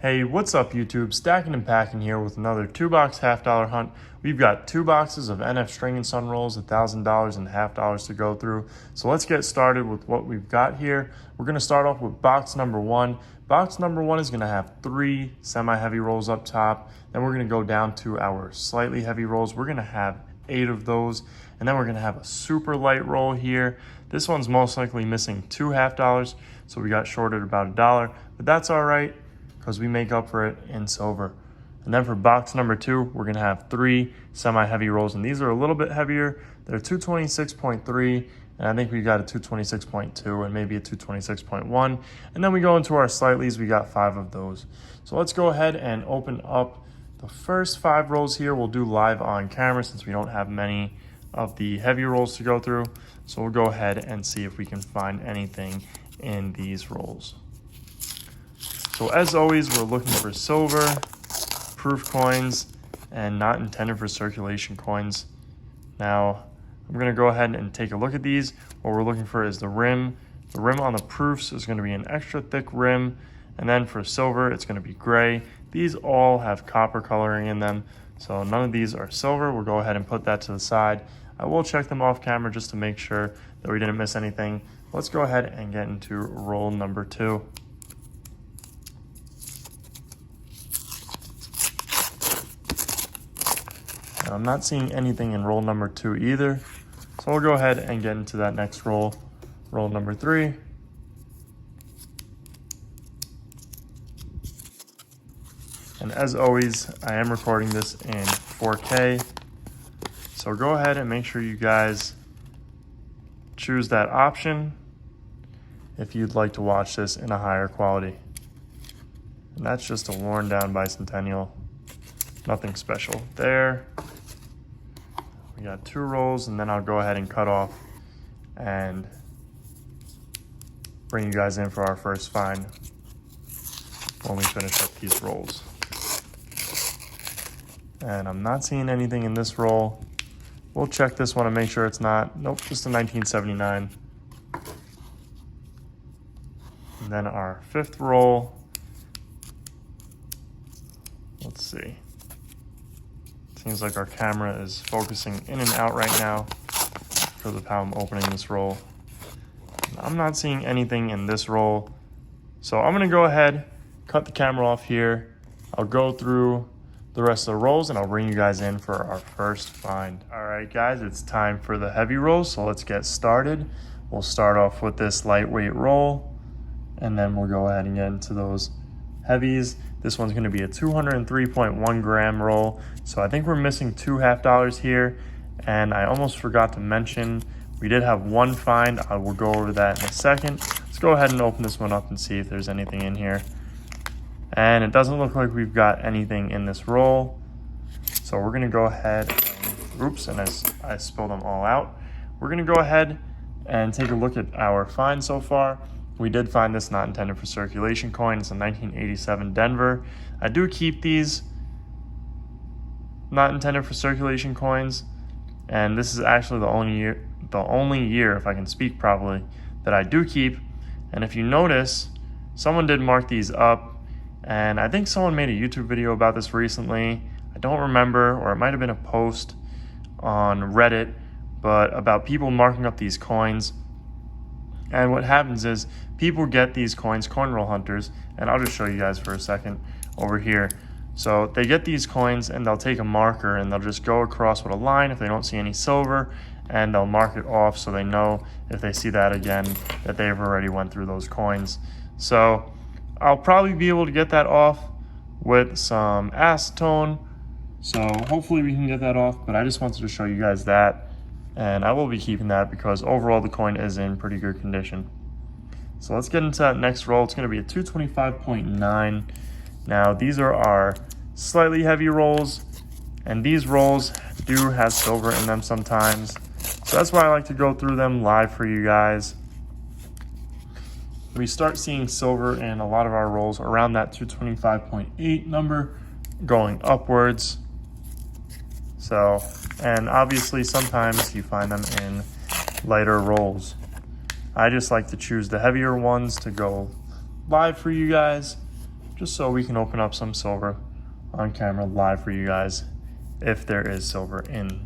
Hey, what's up YouTube? Stacking and Packing here with another 2-box $half hunt. We've got 2 boxes of NF String and Sun rolls, $1,000 and $half to go through. So let's get started with what we've got here. We're gonna start off with box number 1. Box number 1 is gonna have 3 semi-heavy rolls up top. Then we're gonna go down to our slightly heavy rolls. We're gonna have 8 of those. And then we're gonna have a super light roll here. This one's most likely missing 2 $half, so we got shorted about $1, but that's all right, because we make up for it in silver. And then for box number 2, we're gonna have 3 semi-heavy rolls, and these are a little bit heavier. They're 226.3, and I think we got a 226.2 and maybe a 226.1. And then we go into our slightlies, we got 5 of those. So let's go ahead and open up the first 5 rolls here. We'll do live on camera since we don't have many of the heavy rolls to go through. So we'll go ahead and see if we can find anything in these rolls. So as always, we're looking for silver, proof coins, and not intended for circulation coins. Now, I'm gonna go ahead and take a look at these. What we're looking for is the rim. The rim on the proofs is gonna be an extra thick rim. And then for silver, it's gonna be gray. These all have copper coloring in them. So none of these are silver. We'll go ahead and put that to the side. I will check them off camera just to make sure that we didn't miss anything. Let's go ahead and get into roll number 2. Now, I'm not seeing anything in roll number 2 either. So we'll go ahead and get into that next roll, roll number 3. And as always, I am recording this in 4K. So go ahead and make sure you guys choose that option if you'd like to watch this in a higher quality. And that's just a worn down bicentennial. Nothing special there. We got 2 rolls, and then I'll go ahead and cut off and bring you guys in for our first find when we finish up these rolls. And I'm not seeing anything in this roll. We'll check this one and make sure it's not. Nope, just a 1979. And then our 5th roll. Let's see. Seems like our camera is focusing in and out right now because of how I'm opening this roll. I'm not seeing anything in this roll. So I'm gonna go ahead, cut the camera off here. I'll go through the rest of the rolls and I'll bring you guys in for our first find. All right guys, it's time for the heavy rolls, so let's get started. We'll start off with this lightweight roll, and then we'll go ahead and get into those heavies. This one's gonna be a 203.1 gram roll, so I think we're missing 2 $half here, and I almost forgot to mention, we did have 1 find. I will go over that in a second. Let's go ahead and open this one up and see if there's anything in here. And it doesn't look like we've got anything in this roll. So we're gonna go ahead and, oops, and I spilled them all out. We're gonna go ahead and take a look at our find so far. We did find this not intended for circulation coin. It's a 1987 Denver. I do keep these not intended for circulation coins. And this is actually the only year, if I can speak properly, that I do keep. And if you notice, someone did mark these up. And I think someone made a YouTube video about this recently. I don't remember, or it might have been a post on Reddit, but about people marking up these coins. And what happens is people get these coins, coin roll hunters, and I'll just show you guys for a second over here. So they get these coins and they'll take a marker and they'll just go across with a line if they don't see any silver, and they'll mark it off so they know if they see that again that they've already went through those coins. So I'll probably be able to get that off with some acetone. So hopefully we can get that off, but I just wanted to show you guys that. And I will be keeping that because overall the coin is in pretty good condition. So let's get into that next roll. It's gonna be a 225.9. Now these are our slightly heavy rolls, and these rolls do have silver in them sometimes. So that's why I like to go through them live for you guys. We start seeing silver in a lot of our rolls around that 225.8 number going upwards. So, and obviously sometimes you find them in lighter rolls. I just like to choose the heavier ones to go live for you guys, just so we can open up some silver on camera live for you guys if there is silver in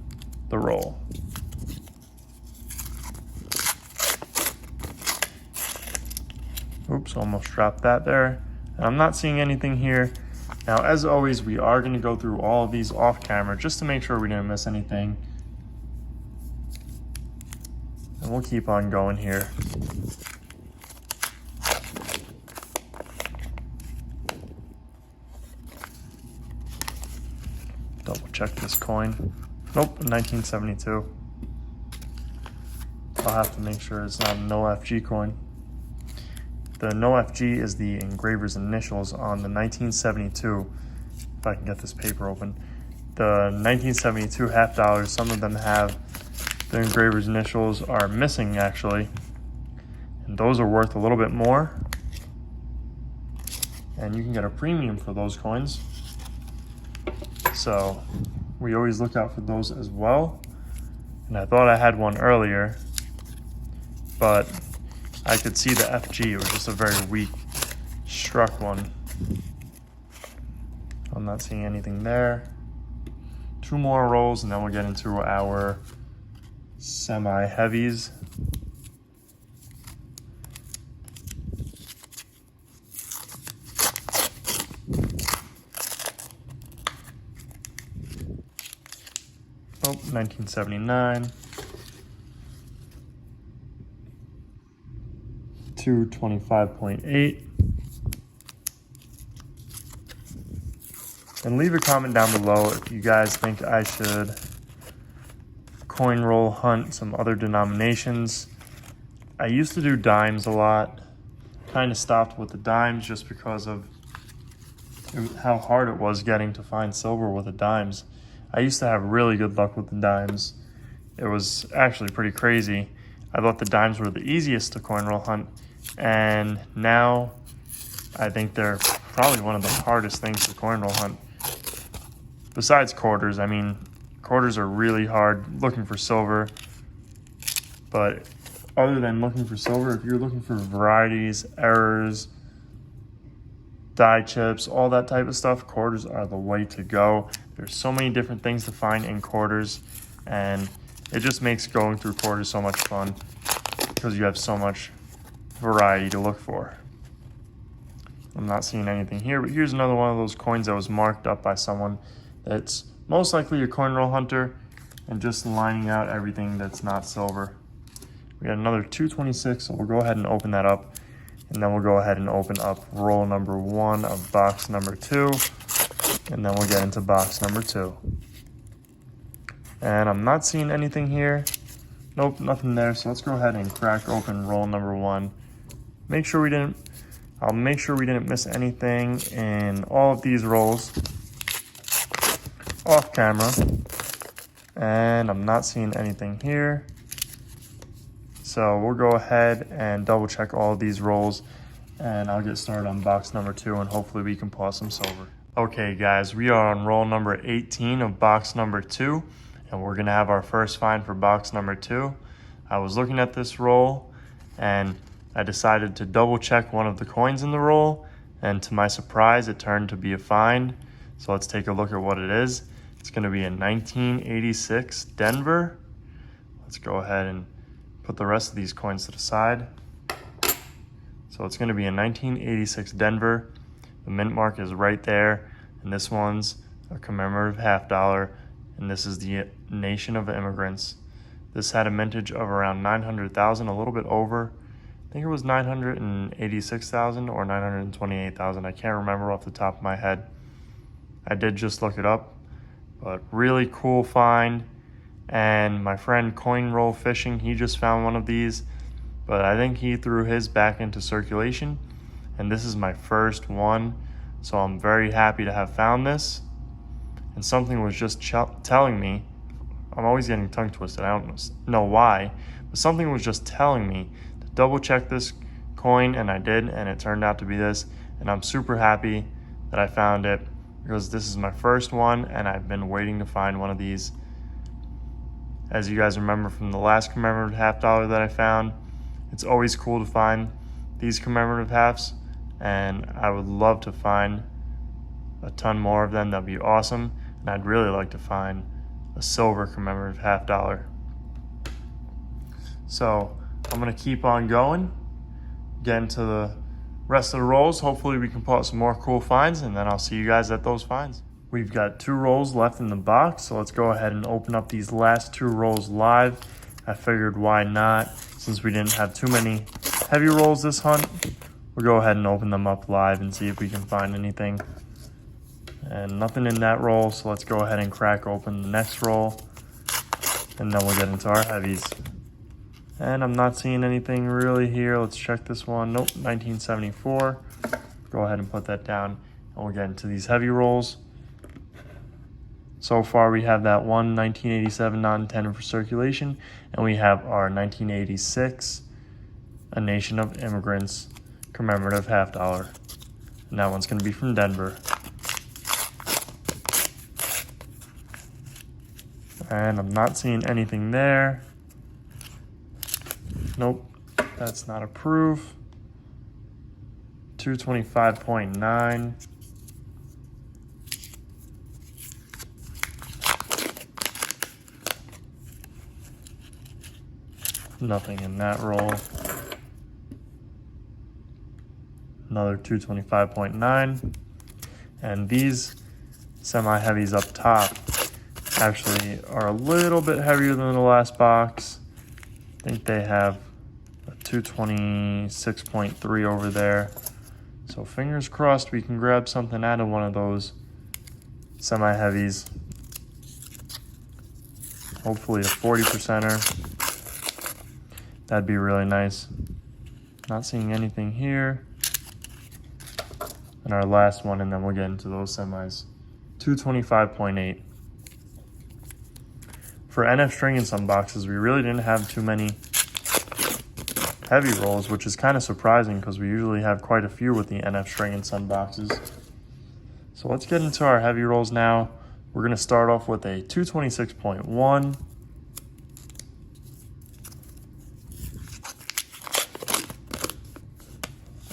the roll. Oops, almost dropped that there. And I'm not seeing anything here. Now, as always, we are going to go through all of these off camera just to make sure we didn't miss anything. And we'll keep on going here. Double check this coin. Nope, 1972. I'll have to make sure it's not a no FG coin. The no FG is the engraver's initials on the 1972. If I can get this paper open. The 1972 half dollars, some of them have the engraver's initials are missing actually. And those are worth a little bit more. And you can get a premium for those coins. So we always look out for those as well. And I thought I had one earlier, but I could see the FG. It was just a very weak struck one. I'm not seeing anything there. 2 more rolls and then we'll get into our semi-heavies. Oh, 1979. 225.8. And leave a comment down below if you guys think I should coin roll hunt some other denominations. I used to do dimes a lot. Kind of stopped with the dimes just because of how hard it was getting to find silver with the dimes. I used to have really good luck with the dimes. It was actually pretty crazy. I thought the dimes were the easiest to coin roll hunt, and now I think they're probably one of the hardest things to coin roll hunt. Besides quarters, I mean, quarters are really hard looking for silver, but other than looking for silver, if you're looking for varieties, errors, die chips, all that type of stuff, quarters are the way to go. There's so many different things to find in quarters, and it just makes going through quarters so much fun because you have so much variety to look for. I'm not seeing anything here, but here's another one of those coins that was marked up by someone that's most likely a coin roll hunter and just lining out everything that's not silver. We got another 226, so we'll go ahead and open that up, and then we'll go ahead and open up roll number 1 of box number 2, and then we'll get into box number 2. And I'm not seeing anything here. Nope, nothing there, so let's go ahead and crack open roll number 1. I'll make sure we didn't miss anything in all of these rolls off camera, and I'm not seeing anything here. So we'll go ahead and double check all of these rolls, and I'll get started on box number 2, and hopefully we can pull some silver. Okay guys, we are on roll number 18 of box number 2, and we're gonna have our first find for box number 2. I was looking at this roll and I decided to double check one of the coins in the roll, and to my surprise it turned to be a find. So let's take a look at what it is. It's going to be a 1986 Denver. Let's go ahead and put the rest of these coins to the side. So it's going to be a 1986 Denver. The mint mark is right there, and this one's a commemorative half dollar, and this is the Nation of Immigrants. This had a mintage of around 900,000, a little bit over. I think it was 986,000 or 928,000. I can't remember off the top of my head. I did just look it up, but really cool find. And my friend Coin Roll Fishing, he just found one of these, but I think he threw his back into circulation, and this is my first one, so I'm very happy to have found this. And something was just telling me, I'm always getting tongue twisted, I don't know why, but something was just telling me to double check this coin, and I did, and it turned out to be this, and I'm super happy that I found it because this is my first one, and I've been waiting to find one of these. As you guys remember from the last commemorative half dollar that I found, it's always cool to find these commemorative halves, and I would love to find a ton more of them. That'd be awesome. And I'd really like to find a silver commemorative $50. So I'm gonna keep on going, get into the rest of the rolls. Hopefully we can pull out some more cool finds, and then I'll see you guys at those finds. We've got 2 rolls left in the box, so let's go ahead and open up these last 2 rolls live. I figured why not, since we didn't have too many heavy rolls this hunt. We'll go ahead and open them up live and see if we can find anything. And nothing in that roll, so let's go ahead and crack open the next roll, and then we'll get into our heavies. And I'm not seeing anything really here. Let's check this one. Nope, 1974. Go ahead and put that down, and we'll get into these heavy rolls. So far we have that one 1987 not intended for circulation, and we have our 1986 A Nation of Immigrants commemorative $50. And that one's going to be from Denver. And I'm not seeing anything there. Nope, that's not a proof. 225.9. Nothing in that roll. Another 225.9. And these semi-heavies up top actually are a little bit heavier than the last box. I think they have a 226.3 over there. So fingers crossed we can grab something out of one of those semi-heavies. Hopefully a 40%er. That'd be really nice. Not seeing anything here. And our last one, and then we'll get into those semis. 225.8. For NF string in some boxes, we really didn't have too many heavy rolls, which is kind of surprising because we usually have quite a few with the NF string in some boxes. So let's get into our heavy rolls now. We're going to start off with a 226.1.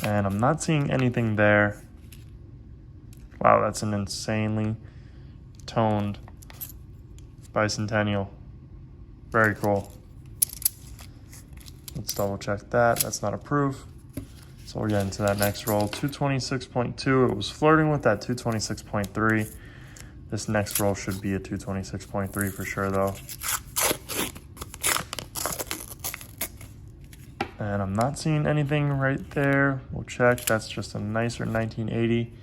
And I'm not seeing anything there. Wow, that's an insanely toned bicentennial. Very cool. Let's double check that. That's not a proof. So we'll get into that next roll. 226.2. It was flirting with that 226.3. This next roll should be a 226.3 for sure though. And I'm not seeing anything right there. We'll check. That's just a nicer 1980.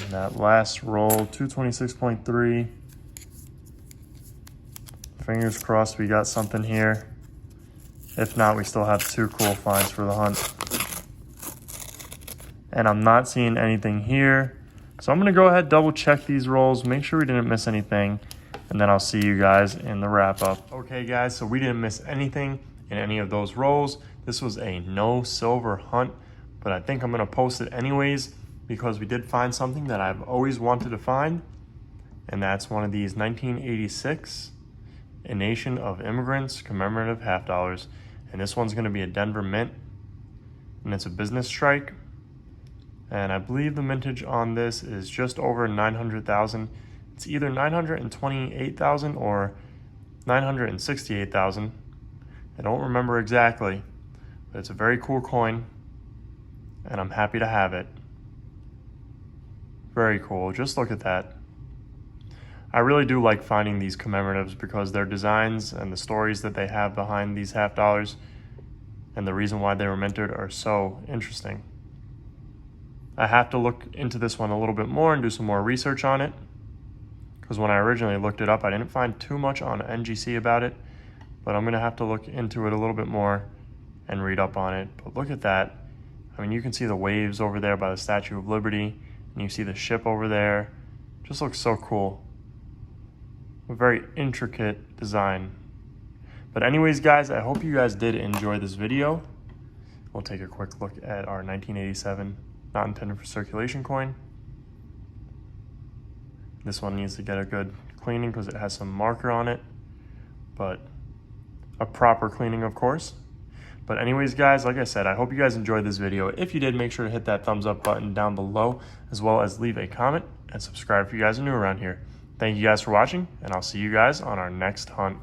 And that last roll, 226.3. Fingers crossed we got something here. If not, we still have 2 cool finds for the hunt. And I'm not seeing anything here. So I'm going to go ahead, double check these rolls, make sure we didn't miss anything, and then I'll see you guys in the wrap up. Okay guys, so we didn't miss anything in any of those rolls. This was a no silver hunt, but I think I'm going to post it anyways because we did find something that I've always wanted to find, and that's one of these 1986 A Nation of Immigrants commemorative $50. And this one's going to be a Denver mint, and it's a business strike. And I believe the mintage on this is just over 900,000. It's either 928,000 or 968,000. I don't remember exactly, but it's a very cool coin, and I'm happy to have it. Very cool. Just look at that. I really do like finding these commemoratives because their designs and the stories that they have behind these $50 and the reason why they were minted are so interesting. I have to look into this one a little bit more and do some more research on it, because when I originally looked it up, I didn't find too much on NGC about it, but I'm going to have to look into it a little bit more and read up on it. But look at that. I mean, you can see the waves over there by the Statue of Liberty, and you see the ship over there. Just looks so cool. A very intricate design. But anyways, guys, I hope you guys did enjoy this video. We'll take a quick look at our 1987 not intended for circulation coin. This one needs to get a good cleaning because it has some marker on it, but a proper cleaning, of course. But anyways, guys, like I said, I hope you guys enjoyed this video. If you did, make sure to hit that thumbs up button down below, as well as leave a comment and subscribe if you guys are new around here. Thank you guys for watching, and I'll see you guys on our next hunt.